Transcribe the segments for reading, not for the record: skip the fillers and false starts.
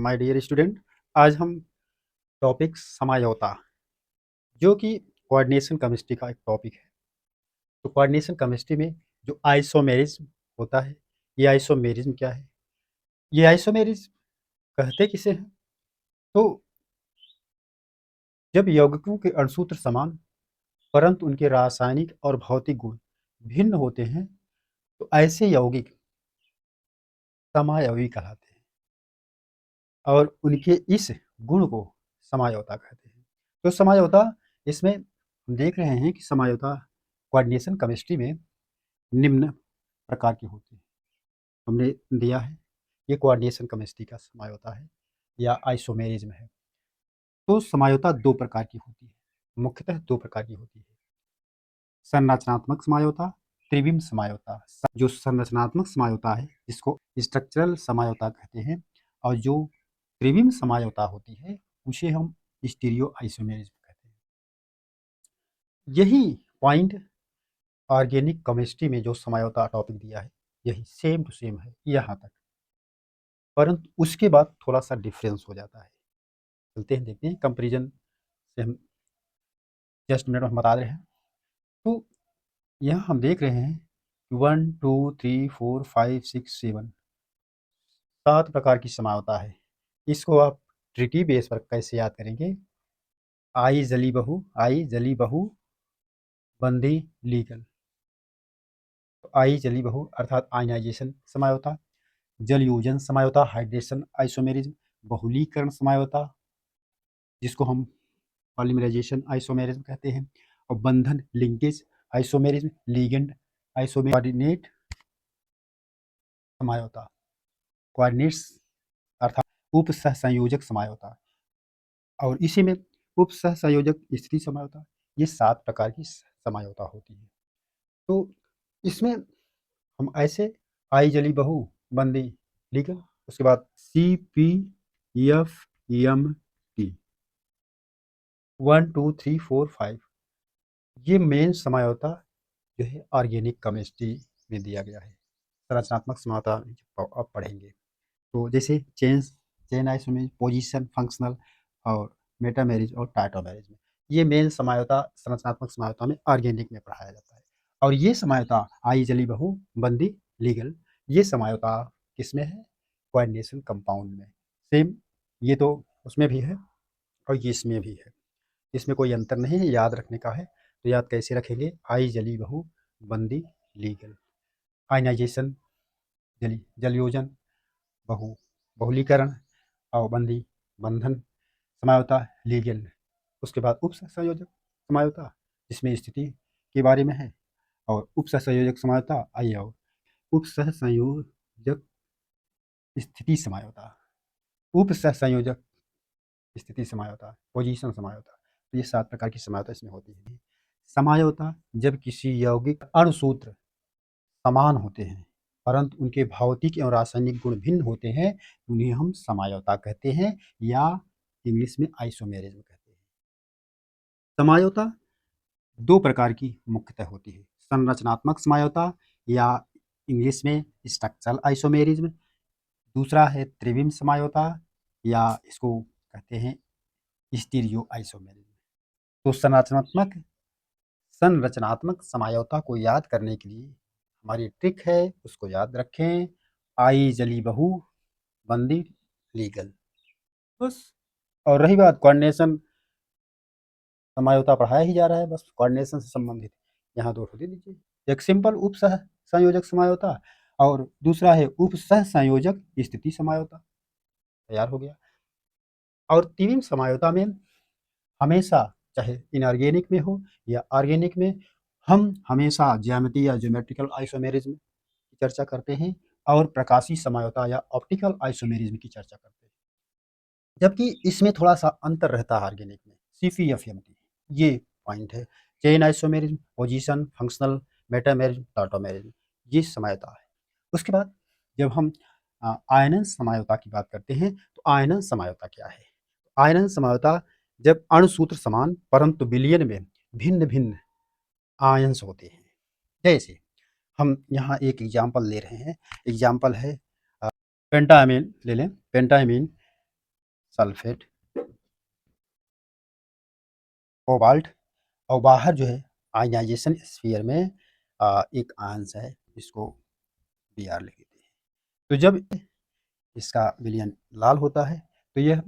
My dear student, आज हम topic समझौता जो कि कोऑर्डिनेशन केमिस्ट्री का एक टॉपिक है। तो कोऑर्डिनेशन केमिस्ट्री में जो आइसोमेरिज्म होता है, ये आइसोमेरिज्म क्या है? ये आइसोमेरिज्म कहते किसे हैं? तो जब यौगिकों के अणुसूत्र समान परंतु उनके रासायनिक और भौतिक गुण भिन्न होते हैं, तो ऐसे यौगिक समायवी कहलाते हैं और उनके इस गुण को समझौता कहते हैं। तो समझौता, इसमें हम देख रहे हैं कि समझौता कोऑर्डिनेशन केमिस्ट्री में निम्न प्रकार की होती है। हमने दिया है ये कोऑर्डिनेशन केमिस्ट्री का समझौता है या आइसोमेरिज्म है। तो समझौता दो प्रकार की होती है, मुख्यतः दो प्रकार की होती है। संरचनात्मक समझौता, त्रिविम समझौता। जो संरचनात्मक समझौता है जिसको स्ट्रक्चरल समझौता कहते हैं, और जो त्रिविम समझौता होती है उसे हम स्टीरियो आइसोमेरिज्म कहते हैं। यही पॉइंट ऑर्गेनिक केमिस्ट्री में जो समझौता टॉपिक दिया है यही सेम टू सेम है यहाँ तक, परंतु उसके बाद थोड़ा सा डिफरेंस हो जाता है। चलते हैं, देखते हैं कंपैरिजन से हम जस्ट मिनट में बता रहे हैं। तो यहाँ हम देख रहे हैं 1 2 3 4 5 6 7 7 प्रकार की समझौता है। इसको आप ट्रिटी बेस पर कैसे याद करेंगे? आई जली बहू बंदी लीगल। तो आई जली बहू अर्थात आयनाइजेशन समझौता, जलयोजन समझौता हाइड्रेशन आइसोमेरिज्म, बहुलीकरण समझौता जिसको हम पॉलीमराइजेशन आइसोमेरिज्म कहते हैं, और बंधन linkage isomerism, ligand isomerism, coordinate समझौता, कोऑर्डिनेट्स अर्थात उप सहसंयोजक समझौता, और इसी में उप सहसंयोजक स्थिति समझौता। ये 7 प्रकार की समझौता होती है। तो इसमें हम ऐसे आई जली बहू बंदी लीगल, उसके बाद CPFMT 1 2 3 4 5, ये मेन समझौता जो है ऑर्गेनिक केमिस्ट्री में दिया गया है। संरचनात्मक समझौता आप पढ़ेंगे तो जैसे चेन आइसोमेरिज्म, पोजीशन, फंक्शनल और मेटामेरिज और टाइटोमेरिज में, ये मेन समझौता संरचनात्मक समझौता में ऑर्गेनिक में पढ़ाया जाता है। और ये समझौता आई जली बहू बंदी लीगल, ये समझौता किसमें है? कोऑर्डिनेशन कंपाउंड में। सेम ये तो उसमें भी है और ये इसमें भी है, इसमें कोई अंतर नहीं है, याद रखने का है। तो याद कैसे रखेंगे? आई जली बहू बंदी लीगल, आयनाइजेशन जलयोजन, बहुलीकरण और बंदी बंधन समझौता लीगल। उसके बाद उप सहसंयोजक समझौता जिसमें स्थिति के बारे में है, और उप सहसंयोजक समझौता आइए, और उप सहसंयोजक स्थिति समझौता, उप सहसंयोजक स्थिति समझौता, पोजीशन समझौता। तो ये 7 प्रकार की समझौता इसमें होती है। समझौता जब किसी यौगिक अणुसूत्र समान होते हैं परंतु उनके भौतिक एवं रासायनिक गुण भिन्न होते हैं, उन्हें हम समझौता कहते हैं या इंग्लिश में आइसोमेरिज्म कहते हैं। समझौता दो प्रकार की मुख्यतः होती है, संरचनात्मक समझौता या इंग्लिश में स्ट्रक्चरल आइसोमेरिज्म, दूसरा है त्रिविम समझौता या इसको कहते हैं स्टीरियो आइसोमेरिज्म। तो संरचनात्मक समझौता को याद करने के लिए हमारी ट्रिक है, उसको याद रखें, आई जली बहू बंदी लीगल, बस। और रही बात कोऑर्डिनेशन समझौता पढ़ाया ही जा रहा है, बस कोऑर्डिनेशन से संबंधित यहाँ दो दे दीजिए, एक सिंपल उप सह संयोजक समझौता और दूसरा है उप सह संयोजक स्थिति समझौता, तैयार हो गया। और त्रिविम समझौता में हमेशा चाहे इनऑर्गेनिक में हो या ऑर्गेनिक में, हम हमेशा ज्यामिति या ज्योमेट्रिकल आइसोमेरिज्म की चर्चा करते हैं और प्रकाशीय समझौता या ऑप्टिकल आइसोमेरिज्म की चर्चा करते हैं, जबकि इसमें थोड़ा सा अंतर रहता है ऑर्गेनिक में। CPFMT ये पॉइंट है, chain isomerism, position, functional, metamerism, tautomerism, ये समझौता है। उसके बाद जब हम आयनन समझौता की बात करते हैं तो आयनन समझौता क्या है? आयनन समझौता जब अणुसूत्र समान परंतु विलयन में भिन्न भिन्न आयंस होते हैं। जैसे हम यहाँ एक एग्जाम्पल ले रहे हैं, एग्जाम्पल है पेंटामीन ले लें, पेंटामीन सल्फेट, कोबाल्ट, और बाहर जो है आयनाइजेशन स्फीयर में एक आयंस है, इसको Br लिख देते हैं। तो जब इसका विलयन लाल होता है तो यह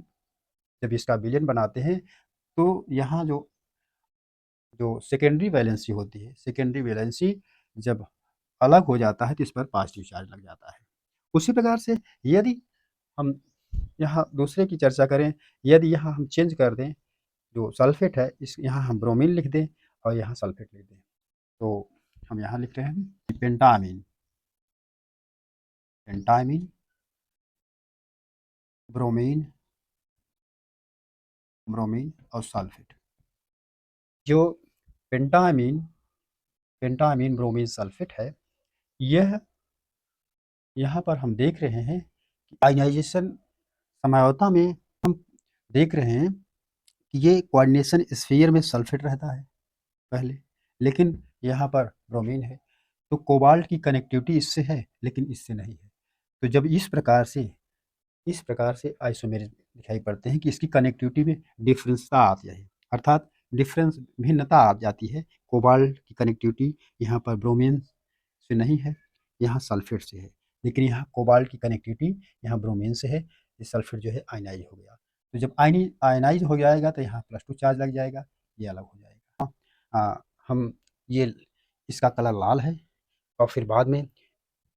जब इसका विलयन बनाते हैं तो यहाँ जो जो सेकेंडरी वैलेंसी होती है, सेकेंडरी वैलेंसी जब अलग हो जाता है तो इस पर पॉजिटिव चार्ज लग जाता है। उसी प्रकार से यदि हम यहाँ दूसरे की चर्चा करें, यदि यहाँ हम चेंज कर दें, जो सल्फेट है इस यहाँ हम ब्रोमीन लिख दें और यहाँ सल्फेट लिख दें, तो हम यहाँ लिख रहे हैं पेंटामीन, पेंटामीन, ब्रोमीन, ब्रोमीन और सल्फेट। जो पेंटामीन, पेंटामीन ब्रोमीन सल्फेट है, यह यहाँ पर हम देख रहे हैं कि आयनाइजेशन समझौता में हम देख रहे हैं कि ये कोऑर्डिनेशन स्फीयर में सल्फेट रहता है पहले, लेकिन यहाँ पर ब्रोमीन है, तो कोबाल्ट की कनेक्टिविटी इससे है लेकिन इससे नहीं है। तो जब इस प्रकार से आइसोमेरिज्म दिखाई पड़ते हैं कि इसकी कनेक्टिविटी में डिफरेंसता आती है, अर्थात डिफरेंस भिन्नता आ जाती है। कोबाल्ट की कनेक्टिविटी यहाँ पर ब्रोमीन से नहीं है, यहाँ सल्फेट से है, लेकिन यहाँ कोबाल्ट की कनेक्टिविटी यहाँ ब्रोमीन से है, ये सल्फेट जो है आयनाइज हो गया। तो जब आयनाइज हो जाएगा तो यहाँ +2 चार्ज लग जाएगा, ये अलग हो जाएगा। हम ये इसका कलर लाल है और फिर बाद में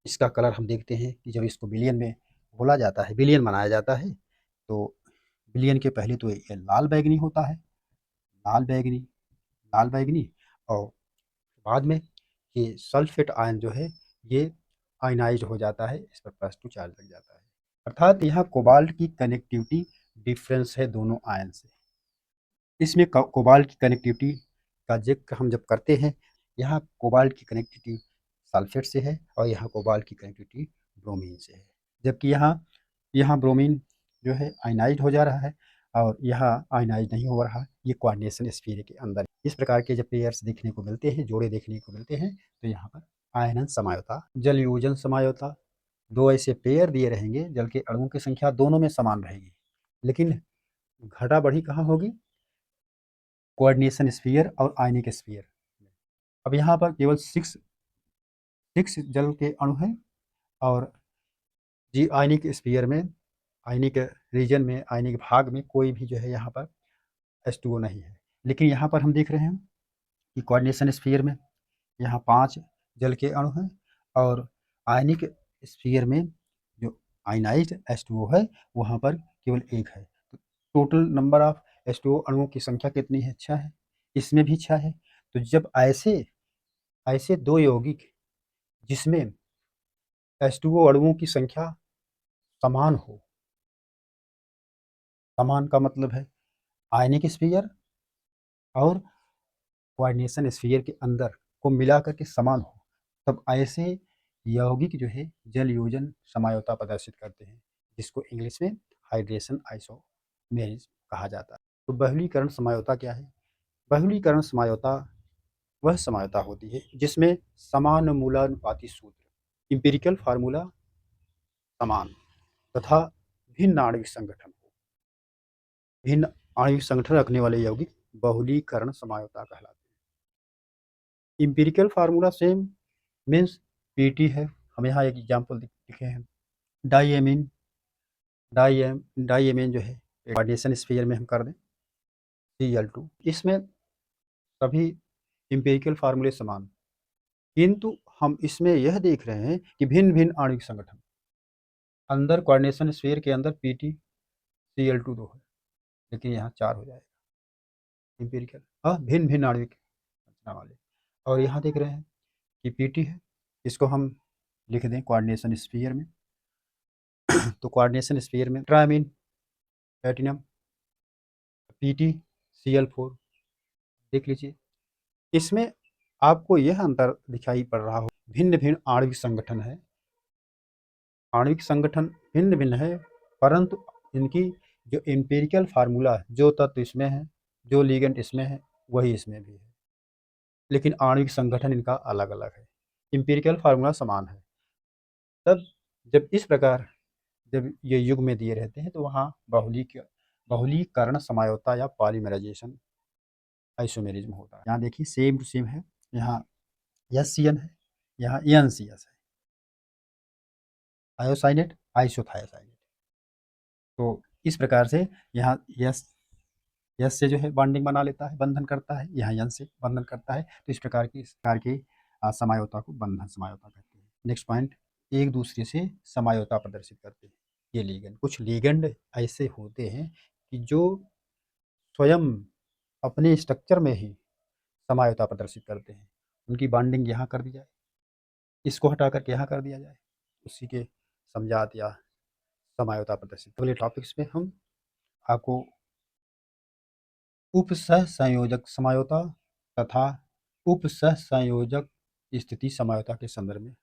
इसका कलर हम देखते हैं कि जब इसको विलयन में घोला जाता है, विलयन बनाया जाता है, तो विलयन के पहले तो ये लाल बैंगनी होता है, लाल बैंगनी, लाल बैंगनी, और बाद में ये सल्फेट आयन जो है ये आयनाइज्ड हो जाता है, इस पर +2 चार्ज लग जाता है। अर्थात यहाँ कोबाल्ट की कनेक्टिविटी डिफरेंस है दोनों आयन से। इसमें कोबाल्ट की कनेक्टिविटी का जिक्र हम जब करते हैं, यहाँ कोबाल्ट की कनेक्टिविटी सल्फेट से है और यहाँ कोबाल्ट की कनेक्टिविटी ब्रोमीन से है, जबकि यहाँ ब्रोमीन जो है आयनाइज्ड हो जा रहा है और यहाँ आयनाइज्ड नहीं हो रहा, ये कोऑर्डिनेशन स्फीयर के अंदर। इस प्रकार के जब पेयर्स देखने को मिलते हैं, जोड़े देखने को मिलते हैं, तो यहाँ पर आयनन समझौता, जल योजन समझौता, दो ऐसे पेयर दिए रहेंगे, जल के अणुओं की संख्या दोनों में समान रहेगी, लेकिन घटा बढ़ी कहाँ होगी, कोऑर्डिनेशन स्फीयर और आयनिक स्फीयर। अब यहाँ पर केवल 6 जल के अणु हैं और जी आयनिक स्फीयर में, आयनिक रीजन में, आयनिक भाग में कोई भी जो है यहाँ पर H2O नहीं है। लेकिन यहाँ पर हम देख रहे हैं कि कोऑर्डिनेशन स्फीयर में यहाँ 5 जल के अणु हैं और आयनिक स्फीयर में जो आयनाइज्ड H2O है वहाँ पर केवल 1 है। तो टोटल नंबर ऑफ H2O अणुओं की संख्या कितनी है, 6 है, इसमें भी 6 है। तो जब ऐसे दो यौगिक जिसमें H2O अणुओं की संख्या समान हो, समान का मतलब है आयनिक स्फीयर और कोऑर्डिनेशन स्फीयर के अंदर को मिला करके समान हो, तब ऐसे यौगिक जो है जल योजन समझौता प्रदर्शित करते हैं, जिसको इंग्लिश में हाइड्रेशन आइसोमेरिज्म कहा जाता है। तो बहुलीकरण समझौता क्या है? बहुलीकरण समझौता वह समझौता होती है जिसमें समान मूलानुपाती सूत्र, इंपिरिकल फार्मूला समान तथा भिन्न आणविक संगठन हो, भिन्न आणविक संगठन रखने वाले यौगिक बहुलीकरण समझौता कहलाते हैं। Empirical formula same means PT है, हम यहाँ एक एग्जाम्पल लिखे हैं, डाईएमीन, डाईएमीन जो है कोऑर्डिनेशन स्फीयर में हम कर दें Cl2, इसमें सभी इंपिरिकल फार्मूले समान, किंतु हम इसमें यह देख रहे हैं कि भिन्न भिन्न आणविक संगठन, अंदर कोऑर्डिनेशन स्फीयर के अंदर पीटी Cl2 2 है, लेकिन यहाँ 4 हो जाएगा इंपिरिकल, भिन्न भिन्न आणविक रचना वाले। और यहाँ देख रहे हैं कि पीटी है, इसको हम लिख दें कोऑर्डिनेशन स्फीयर में, तो कोऑर्डिनेशन स्फीयर में ट्रामीन, प्लैटिनम, पीटी Cl4 देख लीजिए। इसमें आपको यह अंतर दिखाई पड़ रहा हो, भिन्न भिन्न आणविक संगठन है, आणविक संगठन भिन्न भिन्न है, परंतु इनकी जो एम्पिरिकल फार्मूला है, जो तत्व इसमें है, जो लिगेंड इसमें है, वही इसमें भी है, लेकिन आणविक संगठन इनका अलग अलग है, एम्पिरिकल फार्मूला समान है। तब जब इस प्रकार जब ये युग में दिए रहते हैं तो वहाँ बहुलीकरण समझौता या पॉलीमराइजेशन आइसोमेरिज्म होता है। यहाँ देखिए सेम टू सेम है, यहाँ एससीएन है, यहाँ एनसीएस है, आयोसाइनेट आइसोथायोसाइनेट। तो इस प्रकार से यहाँ यस से जो है बॉन्डिंग बना लेता है, बंधन करता है, यहाँ यन से बंधन करता है। तो इस प्रकार की समझौता को बंधन समझौता कहते हैं। नेक्स्ट पॉइंट, एक दूसरे से समझौता प्रदर्शित करते हैं ये लिगेंड। कुछ लिगेंड ऐसे होते हैं कि जो स्वयं अपने स्ट्रक्चर में ही समझौता प्रदर्शित करते हैं। उनकी बॉन्डिंग यहाँ कर दी जाए, इसको हटा करके यहाँ कर दिया जाए, उसी के समझात या समझौता प्रदर्शित। अगले टॉपिक्स में हम आपको उपसहसंयोजक समझौता तथा उपसहसंयोजक स्थिति समझौता के संदर्भ में